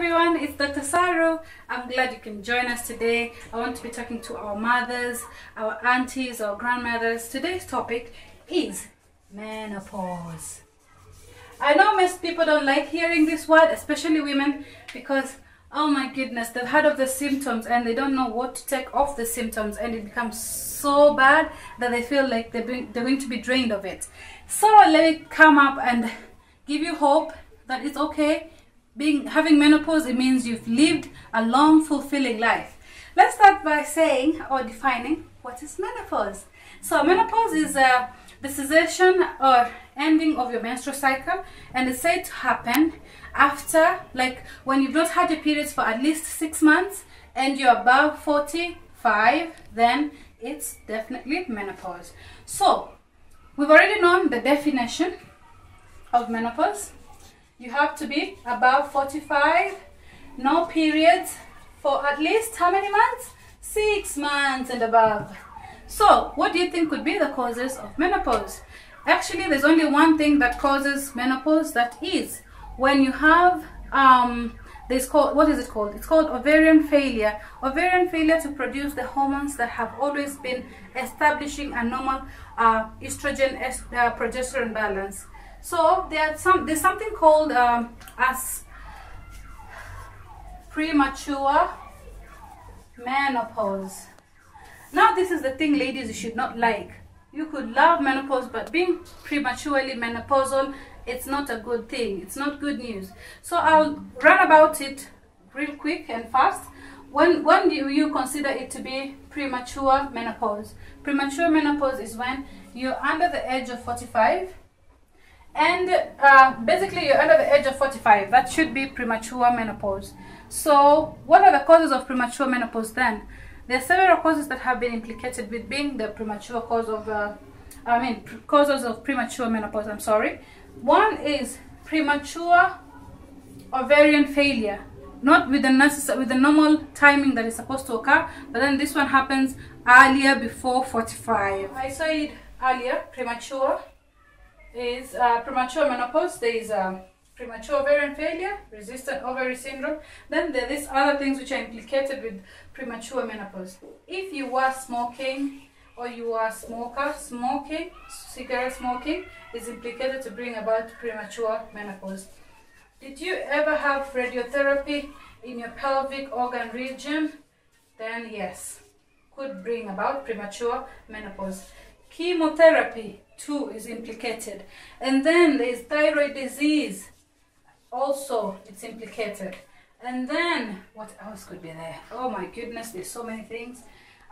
everyone, it's Dr. Saru. I'm glad you can join us today. I want to be talking to our mothers, our aunties, our grandmothers. Today's topic is menopause. I know most people don't like hearing this word, especially women, because oh my goodness, they've heard of the symptoms and they don't know what to take off the symptoms, and it becomes so bad that they feel like they're going to be drained of it. So let me come up and give you hope that it's okay. Having menopause, it means you've lived a long, fulfilling life. Let's start by saying or defining what is menopause. So menopause is the cessation or ending of your menstrual cycle, and it's said to happen after, like, when you've not had your periods for at least 6 months and you're above 45, then it's definitely menopause. So we've already known the definition of menopause. You have to be above 45, no periods for at least how many months? 6 months and above. So what do you think could be the causes of menopause? Actually, there's only one thing that causes menopause, that is when you have what is it called? It's called ovarian failure. Ovarian failure to produce the hormones that have always been establishing a normal estrogen progesterone balance. So there's something called as premature menopause. Now this is the thing, ladies, you should not like. You could love menopause, but being prematurely menopausal, it's not a good thing. It's not good news. So I'll run about it real quick and fast. When do you consider it to be premature menopause? Premature menopause is when you're under the age of 45. And basically you're under the age of 45. That should be premature menopause. So what are the causes of premature menopause then? There are several causes that have been implicated with being the premature cause of causes of premature menopause, I'm sorry. One is premature ovarian failure, not with the normal timing that is supposed to occur, but then this one happens earlier, before 45. I said earlier, premature is premature menopause. There is premature ovarian failure, resistant ovary syndrome. Then there are these other things which are implicated with premature menopause. If you were smoking or you are a smoker, cigarette smoking is implicated to bring about premature menopause. Did you ever have radiotherapy in your pelvic organ region? Then yes, could bring about premature menopause. Chemotherapy too is implicated. And then there is thyroid disease, also it's implicated. And then what else could be there? Oh my goodness, there's so many things.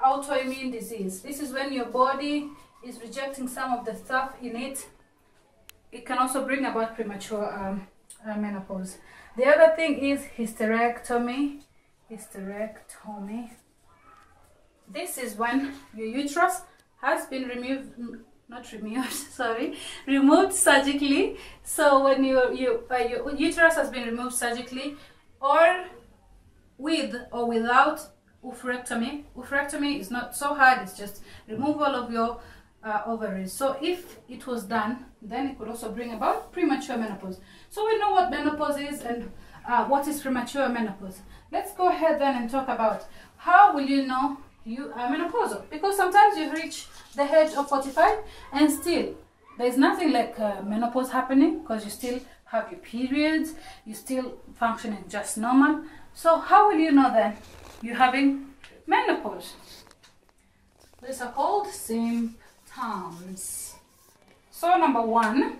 Autoimmune disease. This is when your body is rejecting some of the stuff in it. It can also bring about premature menopause. The other thing is hysterectomy. Hysterectomy. This is when your uterus has been removed surgically. So when your uterus has been removed surgically, or with or without oophorectomy. Oophorectomy is not so hard, it's just removal of your ovaries. So if it was done, then it could also bring about premature menopause. So we know what menopause is and what is premature menopause. Let's go ahead then and talk about how will you know you are menopausal, because sometimes you reach the age of 45 and still there's nothing like menopause happening, because you still have your periods, you still functioning just normal. So how will you know then you're having menopause? These are called symptoms. So number one,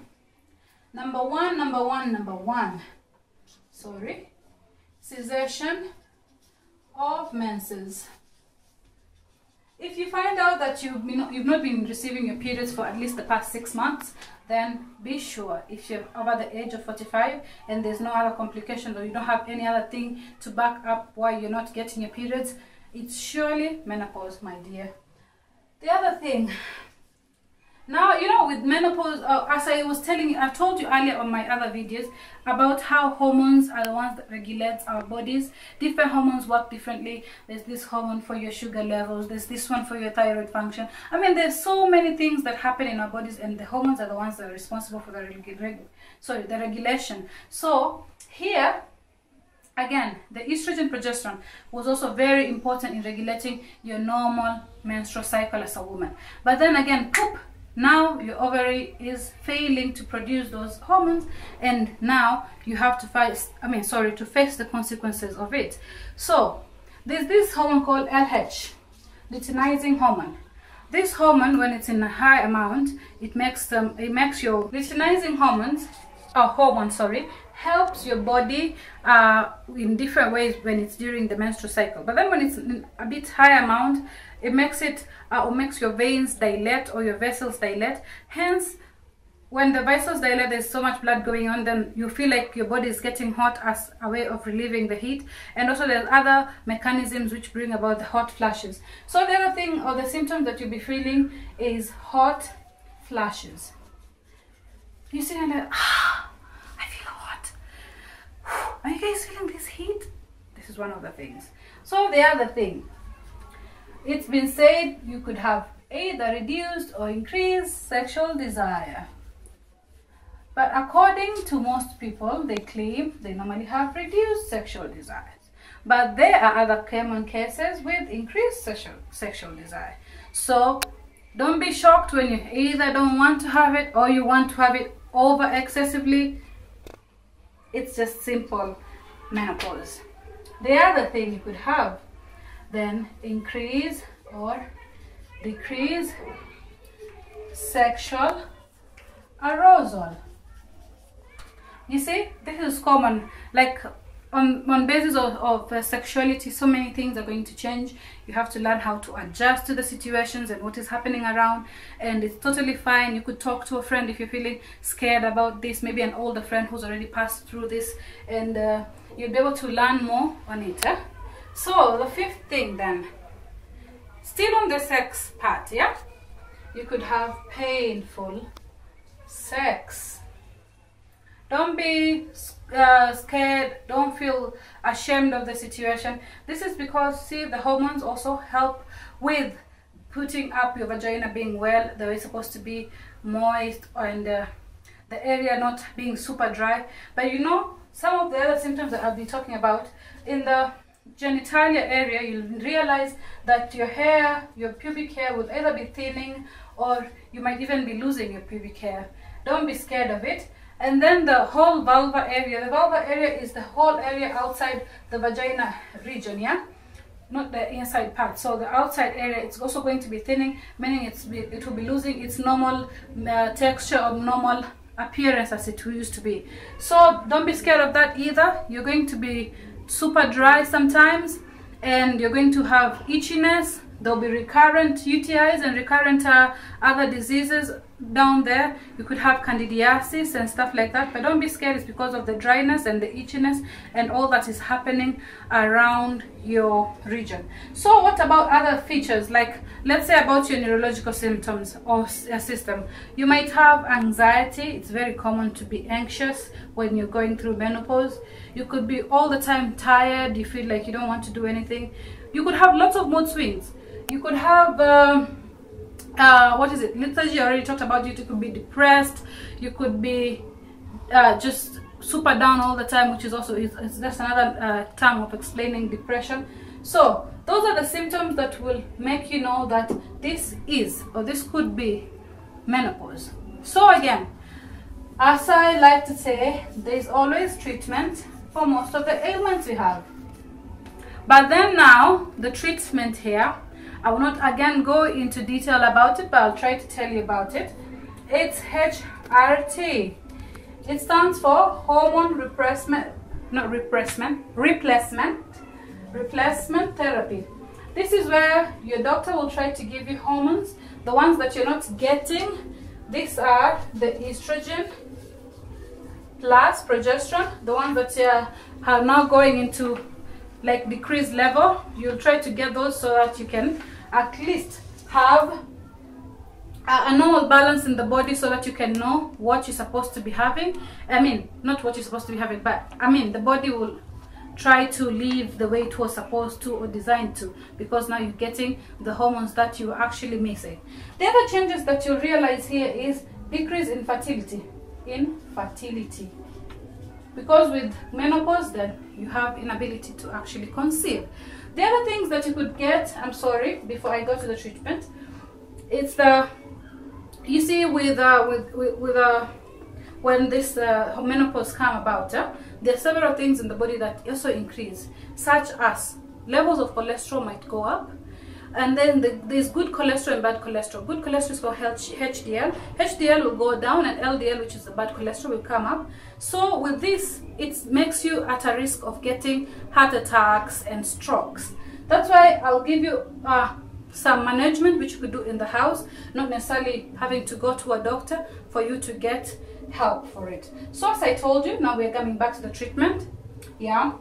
cessation of menses. If you find out that you've not been receiving your periods for at least the past 6 months, then be sure, if you're over the age of 45 and there's no other complications, or you don't have any other thing to back up why you're not getting your periods, it's surely menopause, my dear. The other thing, now, you know, with menopause, as I was telling you, I've told you earlier on my other videos about how hormones are the ones that regulate our bodies. Different hormones work differently. There's this hormone for your sugar levels, there's this one for your thyroid function. I mean, there's so many things that happen in our bodies, and the hormones are the ones that are responsible for the regulation. So here, Again, the estrogen progesterone was also very important in regulating your normal menstrual cycle as a woman. But then again, poop, now your ovary is failing to produce those hormones, and now you have to face the consequences of it. So there's this hormone called LH, luteinizing hormone. This hormone, when it's in a high amount, it makes your luteinizing hormone helps your body in different ways when it's during the menstrual cycle. But then when it's in a bit high amount, it makes your veins dilate or your vessels dilate. Hence, when the vessels dilate, there's so much blood going on, then you feel like your body is getting hot as a way of relieving the heat. And also there's other mechanisms which bring about the hot flashes. So the other thing, or the symptom that you'll be feeling, is hot flashes. You see, like, I feel hot. Are you guys feeling this heat? This is one of the things. So the other thing, it's been said you could have either reduced or increased sexual desire. But according to most people, they claim they normally have reduced sexual desires. But there are other common cases with increased sexual desire. So don't be shocked when you either don't want to have it or you want to have it over excessively. It's just simple menopause. The other thing you could have, then, increase or decrease sexual arousal. You see, this is common. Like on basis of sexuality, so many things are going to change. You have to learn how to adjust to the situations and what is happening around, and it's totally fine. You could talk to a friend if you're feeling scared about this, maybe an older friend who's already passed through this, and you'll be able to learn more on it. So the fifth thing then, still on the sex part, yeah, you could have painful sex. Don't be scared, don't feel ashamed of the situation. This is because, see, the hormones also help with putting up your vagina being well, the way it's supposed to be, moist, and the area not being super dry. But you know, some of the other symptoms that I'll be talking about, in the genitalia area, you'll realize that your hair, your pubic hair, will either be thinning or you might even be losing your pubic hair. Don't be scared of it. And then the whole vulva area. The vulva area is the whole area outside the vagina region, yeah? Not the inside part. So the outside area, it's also going to be thinning, meaning it will be losing its normal texture or normal appearance as it used to be. So don't be scared of that either. You're going to be super dry sometimes, and you're going to have itchiness. There'll be recurrent UTIs and recurrent other diseases down there. You could have candidiasis and stuff like that, but don't be scared. It's because of the dryness and the itchiness and all that is happening around your region. So what about other features, like let's say about your neurological symptoms or system? You might have anxiety. It's very common to be anxious when you're going through menopause. You could be all the time tired. You feel like you don't want to do anything. You could have lots of mood swings. You could have lethargy. I already talked about it. You could be depressed. You could be just super down all the time, which is also it's just another term of explaining depression. So those are the symptoms that will make you know that this is, or this could be, menopause. So again, as I like to say, there's always treatment for most of the ailments we have. But then now, the treatment here, I will not again go into detail about it, but I'll try to tell you about it. It's HRT. It stands for hormone replacement therapy. This is where your doctor will try to give you hormones, the ones that you're not getting. These are the estrogen plus progesterone, the ones that are now going into like decreased level. You'll try to get those so that you can at least have a normal balance in the body, so that you can know what you're supposed to be having. I mean, not what you're supposed to be having, but I mean the body will try to live the way it was supposed to or designed to, because now you're getting the hormones that you're actually missing. The other changes that you'll realize here is decrease in fertility. because with menopause then you have inability to actually conceive. The other things that you could get, I'm sorry, before I go to the treatment, it's the, you see, when this menopause come about, there are several things in the body that also increase, such as levels of cholesterol might go up, and then there's good cholesterol and bad cholesterol. Good cholesterol is called HDL. HDL will go down, and LDL, which is the bad cholesterol, will come up. So with this, it makes you at a risk of getting heart attacks and strokes. That's why I'll give you some management which you could do in the house, not necessarily having to go to a doctor for you to get help for it. So as I told you, now we're coming back to the treatment. Yeah,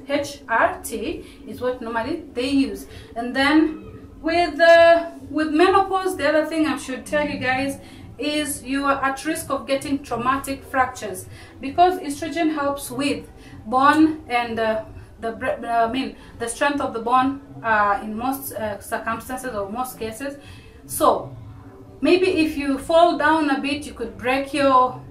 HRT is what normally they use. And then with menopause, the other thing I should tell you guys is you are at risk of getting traumatic fractures, because estrogen helps with bone and the strength of the bone in most circumstances or most cases. So maybe if you fall down a bit, you could break your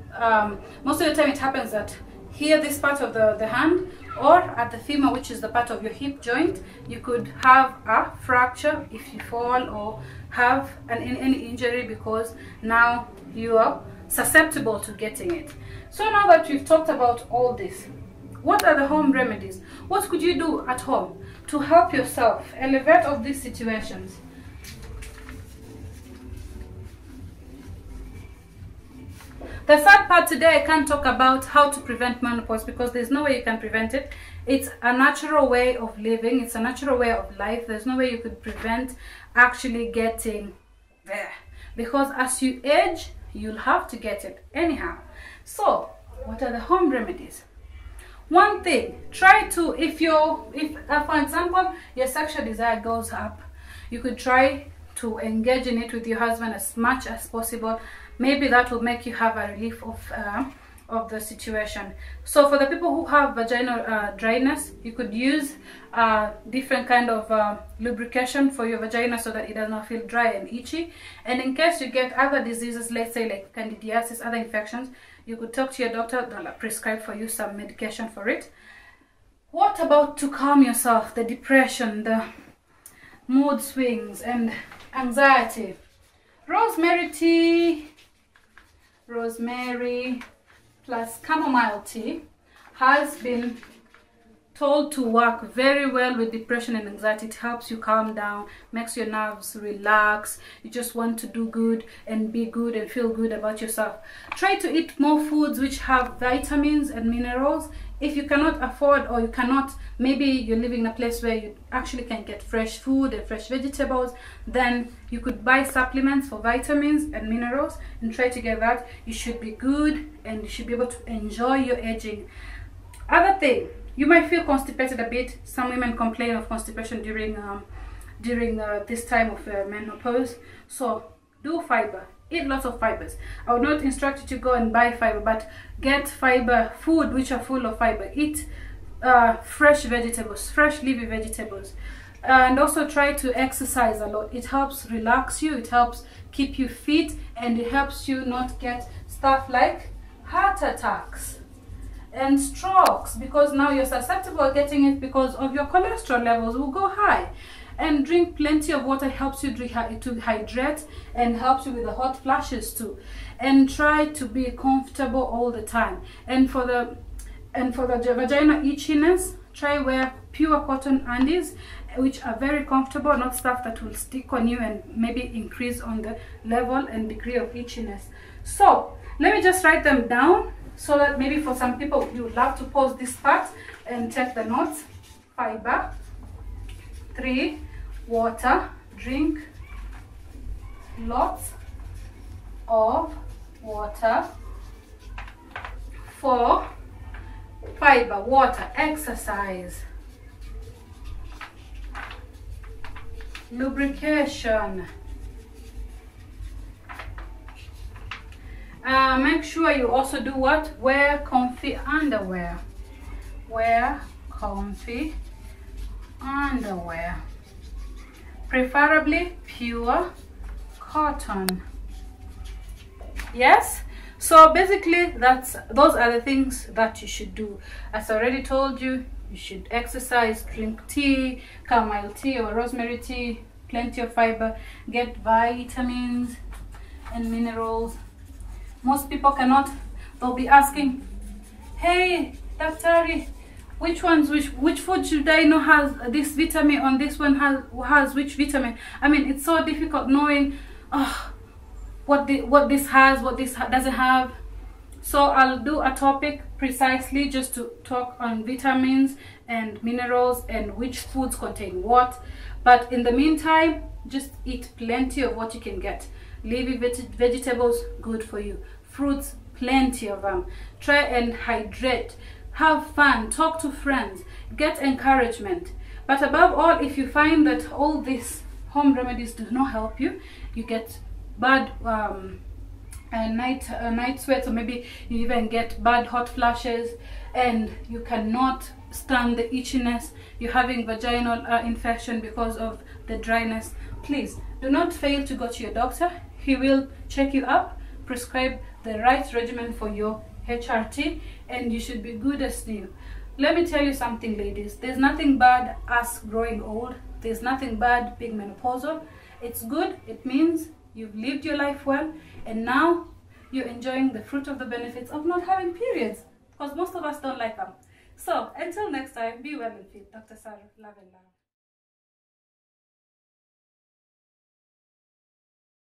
most of the time it happens that here, this part of the hand, or at the femur, which is the part of your hip joint, you could have a fracture if you fall or have any injury, because now you are susceptible to getting it. So now that we've talked about all this, what are the home remedies? What could you do at home to help yourself elevate of these situations? The third part today, I can't talk about how to prevent menopause, because there's no way you can prevent it. It's a natural way of living. It's a natural way of life. There's no way you could prevent actually getting there, because as you age, you'll have to get it anyhow. So what are the home remedies? One thing, try to, if for example, your sexual desire goes up, you could try to engage in it with your husband as much as possible. Maybe that will make you have a relief of the situation. So for the people who have vaginal dryness, you could use different kind of lubrication for your vagina so that it does not feel dry and itchy. And in case you get other diseases, let's say like candidiasis, other infections, you could talk to your doctor. They'll prescribe for you some medication for it. What about to calm yourself, the depression, the mood swings and anxiety? Rosemary tea, rosemary plus chamomile tea has been told to work very well with depression and anxiety. It helps you calm down, makes your nerves relax. You just want to do good and be good and feel good about yourself. Try to eat more foods which have vitamins and minerals. If you cannot afford, or you cannot, maybe you're living in a place where you actually can get fresh food and fresh vegetables, then you could buy supplements for vitamins and minerals and try to get that. You should be good and you should be able to enjoy your aging. Other thing, you might feel constipated a bit. Some women complain of constipation during this time of menopause. So do fiber. Eat lots of fibers. I would not instruct you to go and buy fiber, but get fiber food which are full of fiber. Eat fresh vegetables, fresh leafy vegetables, and also try to exercise a lot. It helps relax you, it helps keep you fit, and it helps you not get stuff like heart attacks and strokes, because now you're susceptible to getting it because of your cholesterol levels will go high. And drink plenty of water. Helps you to hydrate and helps you with the hot flashes too. And try to be comfortable all the time. And for the vagina itchiness, try wear pure cotton undies, which are very comfortable, not stuff that will stick on you and maybe increase on the level and degree of itchiness. So let me just write them down, so that maybe for some people you would love to pause this part and take the notes. Fiber. 3, water. Drink lots of water. 4, fiber, water, exercise, lubrication. Make sure you also do what? Wear comfy underwear. Wear comfy underwear. Preferably pure cotton. Yes? So basically those are the things that you should do. As I already told you, you should exercise, drink tea, chamomile tea or rosemary tea, plenty of fiber, get vitamins and minerals. Most people cannot. They'll be asking, hey Daktari, which food should I know has this vitamin, on this one has which vitamin? I mean, it's so difficult knowing what this has, what this doesn't have. So I'll do a topic precisely just to talk on vitamins and minerals and which foods contain what. But in the meantime, just eat plenty of what you can get. Leafy vegetables, good for you. Fruits, plenty of them. Try and hydrate. Have fun, talk to friends, get encouragement. But above all, if you find that all these home remedies do not help you, you get bad night sweats, or maybe you even get bad hot flashes, and you cannot stand the itchiness, you're having vaginal infection because of the dryness, please do not fail to go to your doctor. He will check you up, prescribe the right regimen for your HRT, and you should be good as new. Let me tell you something, ladies, there's nothing bad us growing old. There's nothing bad being menopausal. It's good. It means you've lived your life well, and now you're enjoying the fruit of the benefits of not having periods, because most of us don't like them. So until next time, be well and fit. Dr. Sarah, love and love.